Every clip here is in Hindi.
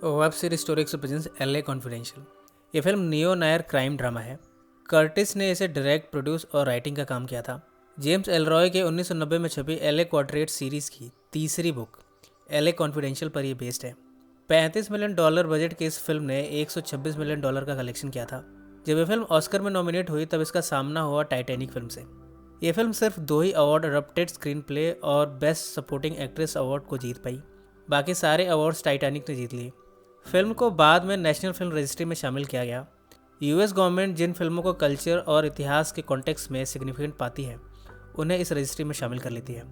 Web series story presents L A Confidential. ये film neo noir crime drama है। कर्टिस ने इसे डायरेक्ट, प्रोड्यूस और राइटिंग का काम किया था। जेम्स एलरॉय के 1990 में छपी एल ए क्वाड्रेट सीरीज की तीसरी बुक एल ए कॉन्फिडेंशियल पर यह बेस्ड है। $35 मिलियन बजट की इस फिल्म ने $126 मिलियन का कलेक्शन किया था। जब यह फिल्म ऑस्कर में नॉमिनेट हुई तब इसका सामना हुआ टाइटैनिक फिल्म से। ये फिल्म सिर्फ 2 ही अवार्ड, अडॉप्टेड स्क्रीन प्ले और बेस्ट सपोर्टिंग एक्ट्रेस अवार्ड को जीत पाई। बाकी सारे अवार्ड्स टाइटैनिक ने जीत लिए। फिल्म को बाद में नेशनल फिल्म रजिस्ट्री में शामिल किया गया। यूएस गवर्नमेंट जिन फिल्मों को कल्चर और इतिहास के कॉन्टेक्स्ट में सिग्निफिकेंट पाती है उन्हें इस रजिस्ट्री में शामिल कर लेती है।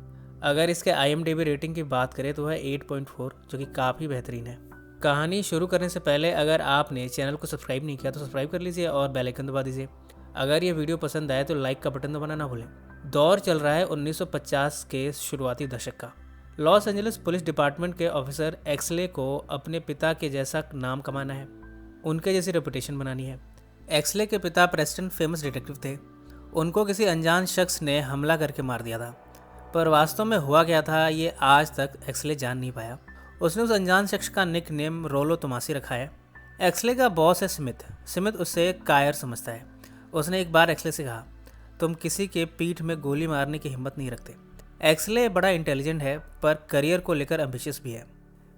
अगर इसके IMDb रेटिंग की बात करें तो वह 8.4, जो कि काफ़ी बेहतरीन है। कहानी शुरू करने से पहले अगर आपने चैनल को सब्सक्राइब नहीं किया तो सब्सक्राइब कर लीजिए और बेल आइकन दबा दीजिए। अगर ये वीडियो पसंद आए तो लाइक का बटन दबाना ना भूलें। दौर चल रहा है 1950 के शुरुआती दशक का। लॉस एंजलिस पुलिस डिपार्टमेंट के ऑफिसर एक्सले को अपने पिता के जैसा नाम कमाना है, उनके जैसी रेपुटेशन बनानी है। एक्सले के पिता प्रेस्टन फेमस डिटेक्टिव थे। उनको किसी अनजान शख्स ने हमला करके मार दिया था, पर वास्तव में हुआ क्या था ये आज तक एक्सले जान नहीं पाया। उसने उस अनजान शख्स का निक नेम रोलो तोमासी रखा है। एक्सले का बॉस है स्मिथ उसे कायर समझता है। उसने एक बार एक्सले से कहा, तुम किसी के पीठ में गोली मारने की हिम्मत नहीं रखते। एक्सले बड़ा इंटेलिजेंट है पर करियर को लेकर एम्बिशियस भी है।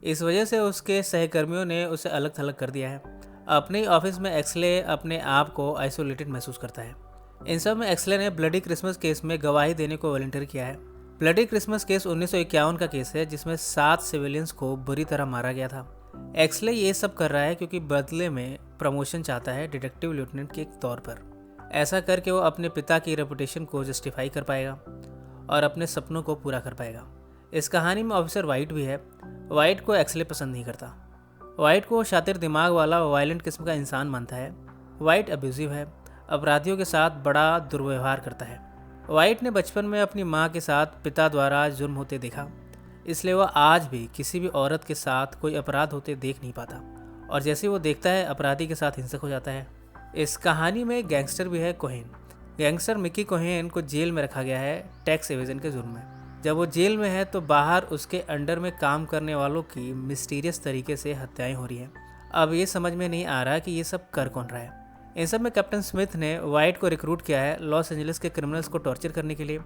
इस वजह से उसके सहकर्मियों ने उसे अलग थलग कर दिया है। अपने ही ऑफिस में एक्सले अपने आप को आइसोलेटेड महसूस करता है। इन सब में एक्सले ने ब्लडी क्रिसमस केस में गवाही देने को वॉलंटियर किया है। ब्लडी क्रिसमस केस 1951 का केस है जिसमें 7 सिविलियंस को बुरी तरह मारा गया था। एक्सले ये सब कर रहा है क्योंकि बदले में प्रमोशन चाहता है डिटेक्टिव लेफ्टिनेंट के तौर पर। ऐसा करके वो अपने पिता की रेपुटेशन को जस्टिफाई कर पाएगा और अपने सपनों को पूरा कर पाएगा। इस कहानी में ऑफिसर वाइट भी है। वाइट को एक्सले पसंद नहीं करता। वाइट को शातिर दिमाग वाला वायलेंट किस्म का इंसान मानता है। वाइट अब्यूजिव है, अपराधियों के साथ बड़ा दुर्व्यवहार करता है। वाइट ने बचपन में अपनी माँ के साथ पिता द्वारा जुर्म होते देखा, इसलिए वह आज भी किसी भी औरत के साथ कोई अपराध होते देख नहीं पाता और जैसे वो देखता है अपराधी के साथ हिंसक हो जाता है। इस कहानी में गैंगस्टर भी है, कोहेन। गैंगस्टर मिकी कोहेन को जेल में रखा गया है टैक्स एवेजन के जुर्म में। जब वो जेल में है तो बाहर उसके अंडर में काम करने वालों की मिस्टीरियस तरीके से हत्याएं हो रही हैं। अब ये समझ में नहीं आ रहा कि ये सब कर कौन रहा है। इन सब में कैप्टन स्मिथ ने वाइट को रिक्रूट किया है लॉस एंजलिस के क्रिमिनल्स को टॉर्चर करने के लिए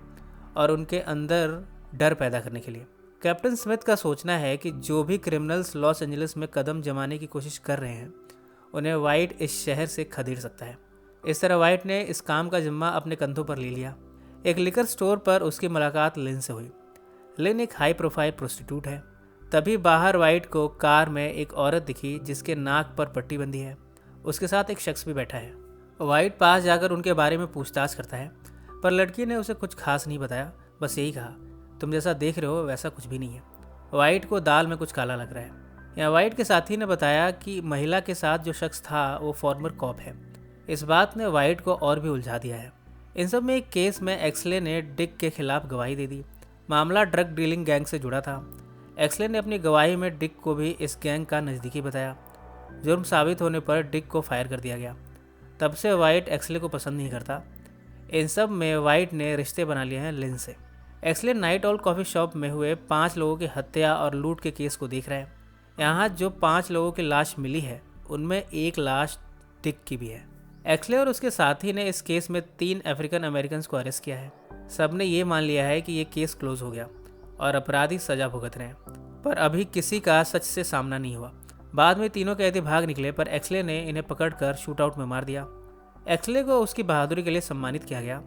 और उनके अंदर डर पैदा करने के लिए। कैप्टन स्मिथ का सोचना है कि जो भी क्रिमिनल्स लॉस एंजलिस में कदम जमाने की कोशिश कर रहे हैं उन्हें वाइट इस शहर से खदेड़ सकता है। इस तरह वाइट ने इस काम का जिम्मा अपने कंधों पर ले लिया। एक लिकर स्टोर पर उसकी मुलाकात लिन से हुई। लिन एक हाई प्रोफाइल प्रोस्टिट्यूट है। तभी बाहर वाइट को कार में एक औरत दिखी जिसके नाक पर पट्टी बंधी है। उसके साथ एक शख्स भी बैठा है। वाइट पास जाकर उनके बारे में पूछताछ करता है, पर लड़की ने उसे कुछ खास नहीं बताया, बस यही कहा, तुम जैसा देख रहे हो वैसा कुछ भी नहीं है। वाइट को दाल में कुछ काला लग रहा है। यहाँ वाइट के साथी ने बताया कि महिला के साथ जो शख्स था वो फॉर्मर कॉप है। इस बात ने वाइट को और भी उलझा दिया है। इन सब में एक केस में एक्सले ने डिक के खिलाफ गवाही दे दी। मामला ड्रग डीलिंग गैंग से जुड़ा था। एक्सले ने अपनी गवाही में डिक को भी इस गैंग का नज़दीकी बताया। जुर्म साबित होने पर डिक को फायर कर दिया गया। तब से वाइट एक्सले को पसंद नहीं करता। इन सब में वाइट ने रिश्ते बना लिए हैं लिन से। एक्सले नाइट ऑल कॉफ़ी शॉप में हुए 5 लोगों की हत्या और लूट के केस को देख रहा है। यहाँ जो 5 लोगों की लाश मिली है उनमें एक लाश डिक की भी है। एक्सले और उसके साथी ने इस केस में 3 अफ्रीकन अमेरिकन को अरेस्ट किया है। सब ने ये मान लिया है कि ये केस क्लोज हो गया और अपराधी सजा भुगत रहे हैं, पर अभी किसी का सच से सामना नहीं हुआ। बाद में तीनों कैदी भाग निकले पर एक्सले ने इन्हें पकड़कर शूटआउट में मार दिया। एक्सले को उसकी बहादुरी के लिए सम्मानित किया गया।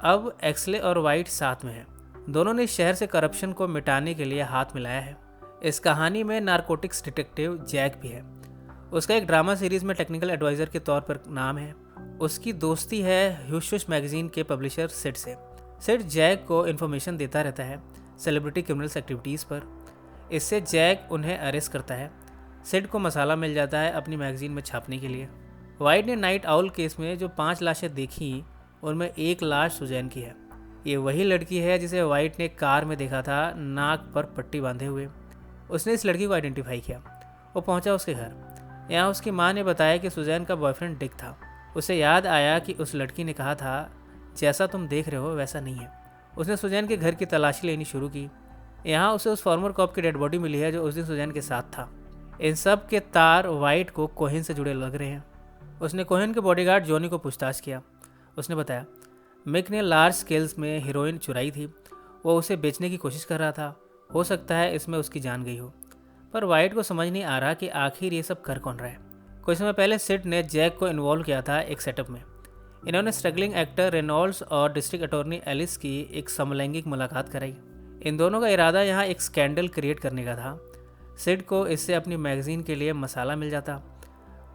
अब एक्सले और वाइट साथ में हैं। दोनों ने शहर से करप्शन को मिटाने के लिए हाथ मिलाया है। इस कहानी में नारकोटिक्स डिटेक्टिव जैक भी है। उसका एक ड्रामा सीरीज में टेक्निकल एडवाइज़र के तौर पर नाम है। उसकी दोस्ती है ह्यूशुश मैगजीन के पब्लिशर सिड से। सिड जैक को इन्फॉर्मेशन देता रहता है सेलिब्रिटी क्रिमिनल्स एक्टिविटीज़ पर। इससे जैक उन्हें अरेस्ट करता है। सिड को मसाला मिल जाता है अपनी मैगजीन में छापने के लिए। वाइट ने नाइट आउल केस में जो 5 लाशें देखी उनमें एक लाश सुजैन की है। ये वही लड़की है जिसे वाइट ने कार में देखा था नाक पर पट्टी बांधे हुए। उसने इस लड़की को आइडेंटिफाई किया। वो पहुंचा उसके घर। यहाँ उसकी माँ ने बताया कि सुजैन का बॉयफ्रेंड डिक था। उसे याद आया कि उस लड़की ने कहा था जैसा तुम देख रहे हो वैसा नहीं है। उसने सुजैन के घर की तलाशी लेनी शुरू की। यहाँ उसे उस फॉर्मर कॉप की डेड बॉडी मिली है जो उस दिन सुजैन के साथ था। इन सब के तार वाइट को कोहेन से जुड़े लग रहे हैं। उसने कोहेन के बॉडीगार्ड जॉनी को पूछताछ किया। उसने बताया मिक ने लार्ज स्केल्स में हीरोइन चुराई थी, वो उसे बेचने की कोशिश कर रहा था। हो सकता है इसमें उसकी जान गई हो। पर वाइट को समझ नहीं आ रहा कि आखिर ये सब कर कौन रहा है। कुछ समय पहले सिड ने जैक को इन्वॉल्व किया था एक सेटअप में। इन्होंने स्ट्रगलिंग एक्टर रेनॉल्ड्स और डिस्ट्रिक्ट अटॉर्नी एलिस की एक समलैंगिक मुलाकात कराई। इन दोनों का इरादा यहाँ एक स्कैंडल क्रिएट करने का था। सिड को इससे अपनी मैगजीन के लिए मसाला मिल जाता,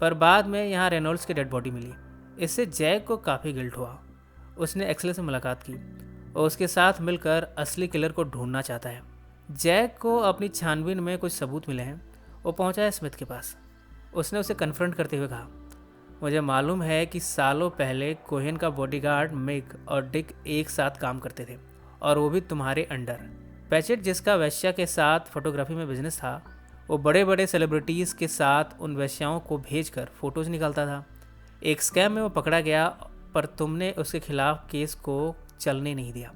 पर बाद में यहाँ रेनॉल्ड्स की डेड बॉडी मिली। इससे जैक को काफ़ी गिल्ट हुआ। उसने एक्सले से मुलाकात की और उसके साथ मिलकर असली किलर को ढूंढना चाहता है। जैक को अपनी छानबीन में कुछ सबूत मिले हैं। वो पहुंचा है स्मिथ के पास। उसने उसे कन्फ्रंट करते हुए कहा, मुझे मालूम है कि सालों पहले कोहेन का बॉडीगार्ड मिक और डिक एक साथ काम करते थे, और वो भी तुम्हारे अंडर। पैचेट, जिसका वेश्या के साथ फोटोग्राफी में बिजनेस था, वो बड़े बड़े सेलिब्रिटीज़ के साथ उन वेश्याओं को भेजकर फ़ोटोज़ निकालता था। एक स्कैम में वो पकड़ा गया, पर तुमने उसके खिलाफ केस को चलने नहीं दिया,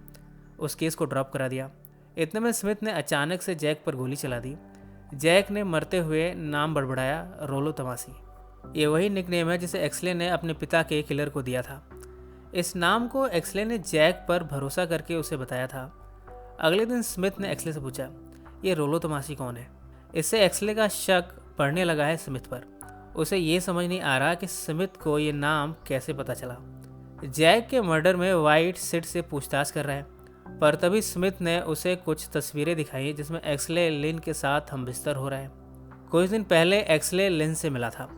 उस केस को ड्रॉप करा दिया। इतने में स्मिथ ने अचानक से जैक पर गोली चला दी। जैक ने मरते हुए नाम बड़बड़ाया, रोलो तमासी। ये वही निकनेम है जिसे एक्सले ने अपने पिता के किलर को दिया था। इस नाम को एक्सले ने जैक पर भरोसा करके उसे बताया था। अगले दिन स्मिथ ने एक्सले से पूछा, ये रोलो तमासी कौन है? इससे एक्सले का शक पड़ने लगा है स्मिथ पर। उसे ये समझ नहीं आ रहा कि स्मिथ को ये नाम कैसे पता चला। जैक के मर्डर में वाइट सिड से पूछताछ कर रहा है, पर तभी स्मिथ ने उसे कुछ तस्वीरें दिखाई जिसमें एक्सले लिन के साथ हमबिस्तर हो रहा है। कुछ दिन पहले एक्सले लिन से मिला था।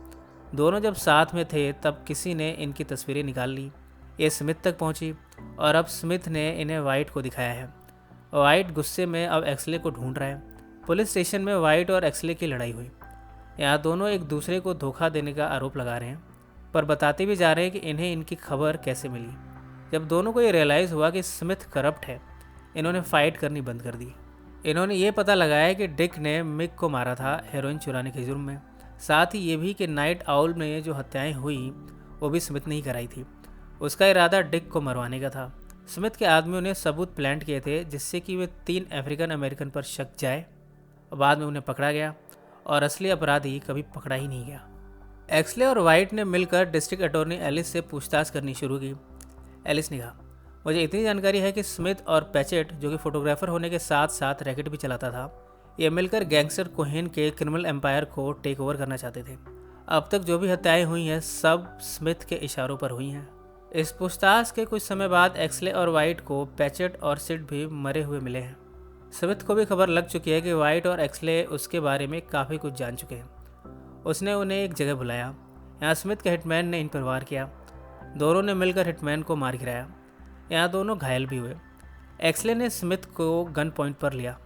दोनों जब साथ में थे तब किसी ने इनकी तस्वीरें निकाल ली। ये स्मिथ तक पहुंची और अब स्मिथ ने इन्हें वाइट को दिखाया है। वाइट गुस्से में अब एक्सले को ढूंढ रहा है। पुलिस स्टेशन में वाइट और एक्सले की लड़ाई हुई। यहाँ दोनों एक दूसरे को धोखा देने का आरोप लगा रहे हैं, पर बताते भी जा रहे हैं कि इन्हें इनकी खबर कैसे मिली। जब दोनों को ये रियलाइज़ हुआ कि स्मिथ करप्ट है, इन्होंने फाइट करनी बंद कर दी। इन्होंने ये पता लगाया कि डिक ने मिक को मारा था हेरोइन चुराने के जुर्म में। साथ ही ये भी कि नाइट आउल में जो हत्याएं हुई वो भी स्मिथ ने ही कराई थी। उसका इरादा डिक को मरवाने का था। स्मिथ के आदमियों ने सबूत प्लांट किए थे जिससे कि वे 3 अफ्रीकन अमेरिकन पर शक जाए। बाद में उन्हें पकड़ा गया और असली अपराधी कभी पकड़ा ही नहीं गया। एक्सले और वाइट ने मिलकर डिस्ट्रिक्ट अटॉर्नी एलिस से पूछताछ करनी शुरू की। एलिस ने कहा, मुझे इतनी जानकारी है कि स्मिथ और पैचेट, जो कि फोटोग्राफर होने के साथ साथ रैकेट भी चलाता था, ये मिलकर गैंगस्टर कोहेन के क्रिमिनल एम्पायर को टेक ओवर करना चाहते थे। अब तक जो भी हत्याएं हुई हैं सब स्मिथ के इशारों पर हुई हैं। इस पूछताछ के कुछ समय बाद एक्सले और वाइट को पैचेट और सिड भी मरे हुए मिले हैं। स्मिथ को भी खबर लग चुकी है कि वाइट और एक्सले उसके बारे में काफ़ी कुछ जान चुके हैं। उसने उन्हें एक जगह बुलाया। यहाँ स्मिथ के हिटमैन ने इन पर वार किया। दोनों ने मिलकर हिटमैन को मार गिराया। यहाँ दोनों घायल भी हुए। एक्सले ने स्मिथ को गन पॉइंट पर लिया।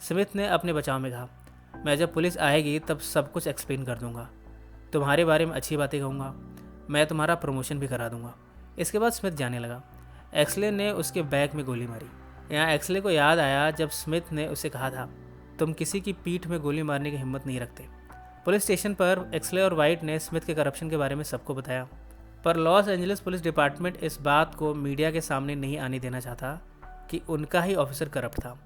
स्मिथ ने अपने बचाव में कहा, मैं जब पुलिस आएगी तब सब कुछ एक्सप्लेन कर दूंगा, तुम्हारे बारे में अच्छी बातें कहूँगा, मैं तुम्हारा प्रमोशन भी करा दूंगा। इसके बाद स्मिथ जाने लगा। एक्सले ने उसके बैग में गोली मारी। यहाँ एक्सले को याद आया जब स्मिथ ने उसे कहा था, तुम किसी की पीठ में गोली मारने की हिम्मत नहीं रखते। पुलिस स्टेशन पर एक्सले और वाइट ने स्मिथ के करप्शन के बारे में सबको बताया, पर लॉस एंजलिस पुलिस डिपार्टमेंट इस बात को मीडिया के सामने नहीं आने देना चाहता कि उनका ही ऑफिसर करप्ट था।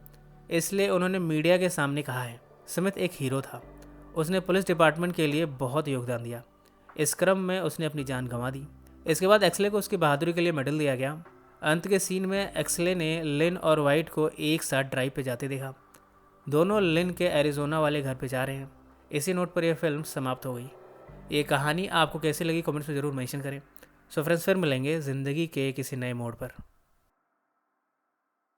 इसलिए उन्होंने मीडिया के सामने कहा है, स्मिथ एक हीरो था, उसने पुलिस डिपार्टमेंट के लिए बहुत योगदान दिया। इस क्रम में उसने अपनी जान गंवा दी। इसके बाद एक्सले को उसकी बहादुरी के लिए मेडल दिया गया। अंत के सीन में एक्सले ने लिन और वाइट को एक साथ ड्राइव पे जाते देखा। दोनों लिन के एरिजोना वाले घर पे जा रहे हैं। इसी नोट पर यह फिल्म समाप्त हो गई। ये कहानी आपको कैसी लगी कमेंट्स में ज़रूर मेंशन करें। सो फ्रेंड्स, फिर मिलेंगे ज़िंदगी के किसी नए मोड़ पर।